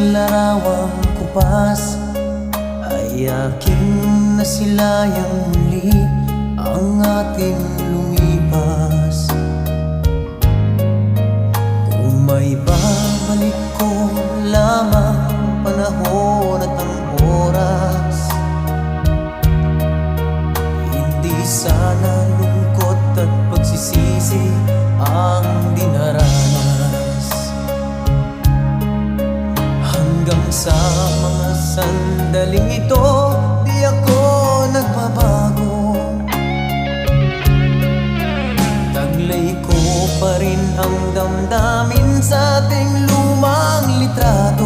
isang larawang kupas ay aking nasilayang muli ang ating lumipas. Kung may babalik ko lamang panahon at ang oras, hindi sana lungkot at pagsisisi ang dinaranas. Hanggang sa mga sandaling ito, di ako nagbabago. Taglay ko pa rin ang damdamin sa ating lumang litrato.